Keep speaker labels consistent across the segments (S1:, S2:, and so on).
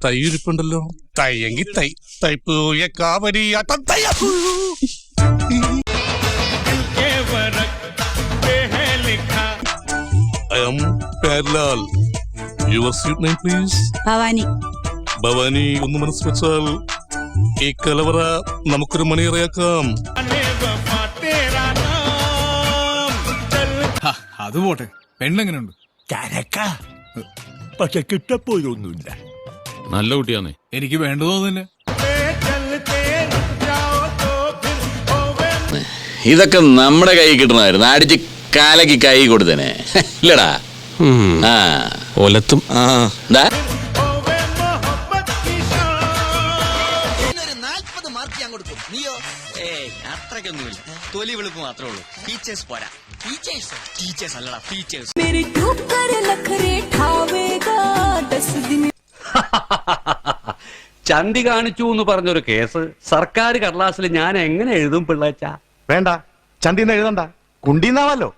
S1: തൈ ഇരിപ്പുണ്ടല്ലോ. തയ്യെങ്കിൽ തൈ തൈപ്പൂയ കാവരിയാട്ടം തയ്യാക്കൂ. I am Perlal. Your sweet name, please?
S2: Bhavani.
S1: Bhavani, ഒന്ന് മനസ്സ് വെച്ചാൽ ഈ കലവറ നമുക്കൊരു മണിയറയാക്കാം.
S3: അത് പോട്ടെ, പെണ്ണെങ്ങനെയുണ്ട്?
S4: പക്ഷെ കിട്ടപ്പോയൊന്നുമില്ല.
S5: നല്ല കുട്ടിയാന്നേ.
S3: എനിക്ക് വേണ്ടതോ തന്നെ.
S5: ഇതൊക്കെ നമ്മുടെ കൈ കിട്ടണമായിരുന്നു. അടിച്ച് കാലക്ക് കൈ കൊടുത്തേനെ ഇല്ലടാ. ഒലത്തും
S6: അത്രയ്ക്കൊന്നുമില്ല. തൊലി വെളുപ്പ് മാത്രമേ ഉള്ളൂ. ടീച്ചേഴ്സ് പോരാ. ടീച്ചേഴ്സ് അല്ലടാ, ടീച്ചേഴ്സ്.
S7: ചന്തി കാണിച്ചു എന്ന് പറഞ്ഞൊരു കേസ് സർക്കാർ കടലാസിൽ ഞാൻ എങ്ങനെ എഴുതും പിള്ളേച്ച?
S4: വേണ്ട, ചന്തിന്ന് എഴുതണ്ട, കുണ്ടീന്നാവല്ലോ.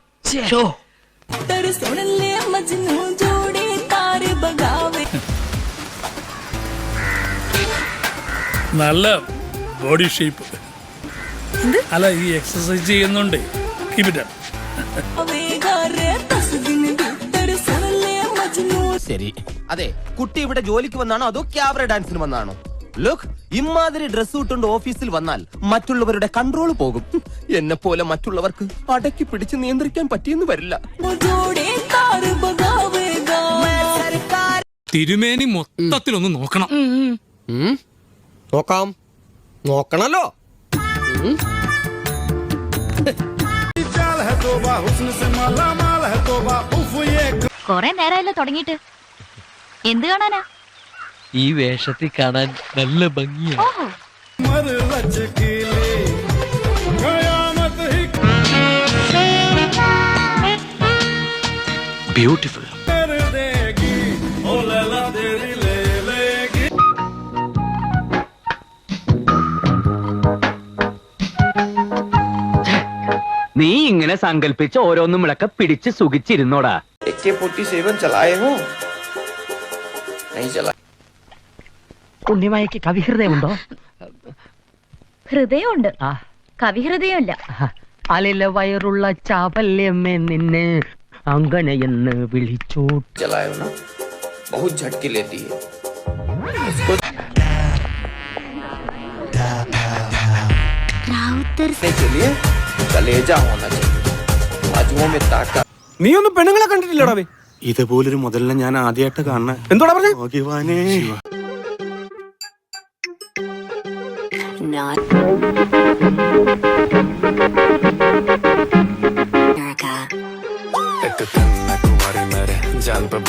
S8: നല്ല ബോഡി ഷേപ്പ്. അല്ല, ഈ എക്സസൈസ് ചെയ്യുന്നുണ്ട്.
S9: ശരി. അതെ, കുട്ടി ഇവിടെ ജോലിക്ക് വന്നാണോ അതോ ക്യാബറ ഡാൻസിന് വന്നാണോ? ലുക്ക്, ഇമാതിരി ഡ്രസ് ഇട്ടുകൊണ്ട് ഓഫീസിൽ വന്നാൽ മറ്റുള്ളവരുടെ കൺട്രോൾ പോകും. എന്നെ പോലെ മറ്റുള്ളവർക്ക് അടക്കി പിടിച്ച് നിയന്ത്രിക്കാൻ പറ്റിയെന്ന് വരില്ല.
S8: തിരുമേനി മൊത്തത്തിലൊന്ന് നോക്കണം.
S9: നോക്കാം, നോക്കണല്ലോ.
S2: കൊറേ നേരമല്ലോ തുടങ്ങിയിട്ട്. എന്ത് കാണാനാ?
S6: ഈ വേഷത്തിൽ കാണാൻ നല്ല ഭംഗിയാ.
S5: ബ്യൂട്ടിഫുൾ.
S7: നീ ഇങ്ങനെ സങ്കല്പിച്ച് ഓരോന്നും വിളക്ക പിടിച്ച് സുഖിച്ചിരുന്നോടാ.
S6: ഉണ്ണിമായക്ക് കവിഹൃദയമുണ്ടോ?
S2: ഹൃദയമുണ്ട്, കവിഹൃദയമില്ല.
S6: അലില വയറുള്ള ചാവല്യമ്മേ നിന്നെ അങ്ങനെയെന്ന് വിളിച്ചു.
S9: നീ ഒന്നും പെണ്ണുങ്ങളെ കണ്ടിട്ടില്ലടാ?
S4: ഇതുപോലൊരു മുതലിനെ ഞാൻ ആദ്യമായിട്ട് കാണണ.
S9: എന്തോടാ പറഞ്ഞേ?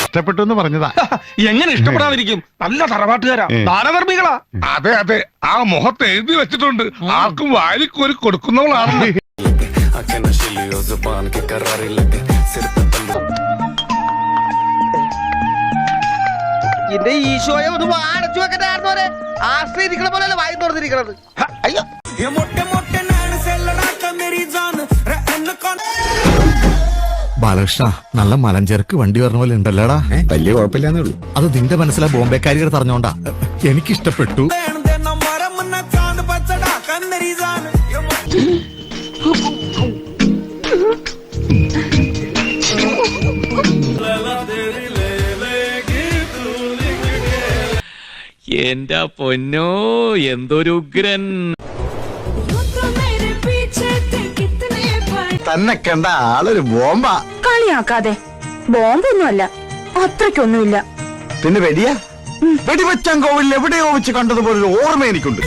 S4: ഇഷ്ടപ്പെട്ടു എന്ന് പറഞ്ഞതാ.
S9: എങ്ങനെ ഇഷ്ടപ്പെടാതിരിക്കും? നല്ല തറവാട്ടുകാരാ, ദാനധർമ്മികളാ.
S1: അതെ അതെ, ആ മുഖത്ത് എഴുതി വെച്ചിട്ടുണ്ട്, ആർക്കും വാരിക്കോരി കൊടുക്കുന്നവളാണ്.
S9: എന്റെ ഈശോയെ ഒന്ന് അടച്ചു വെക്കണ്ടായിരുന്നോരെ. ആശ്രയിരിക്കണ പോലെ വായി തുറന്നിരിക്കണത്. അയ്യോ,
S4: ബാലകൃഷ്ണ, നല്ല മലഞ്ചേർക്ക് വണ്ടി പറഞ്ഞ പോലെ ഉണ്ടല്ലോടാ. വലിയ കുഴപ്പമില്ലാന്നേ ഉള്ളൂ. അത് നിന്റെ മനസ്സിലാ ബോംബെക്കാരികൾ പറഞ്ഞോണ്ടാ. എനിക്കിഷ്ടപ്പെട്ടു.
S7: എന്റെ പൊന്നോ, എന്തൊരു ഉഗ്രൻ.
S4: തന്നെ കണ്ട ആളൊരു ബോംബാ.
S2: കളിയാക്കാതെ. ബോംബൊന്നുമല്ല, അത്രയ്ക്കൊന്നുമില്ല.
S4: പിന്നെ വെടിയാ? വെടിവെച്ചാൻ കോവിൽ എവിടെയോ വെച്ച് കണ്ടതുപോലൊരു ഓർമ്മ എനിക്കുണ്ട്.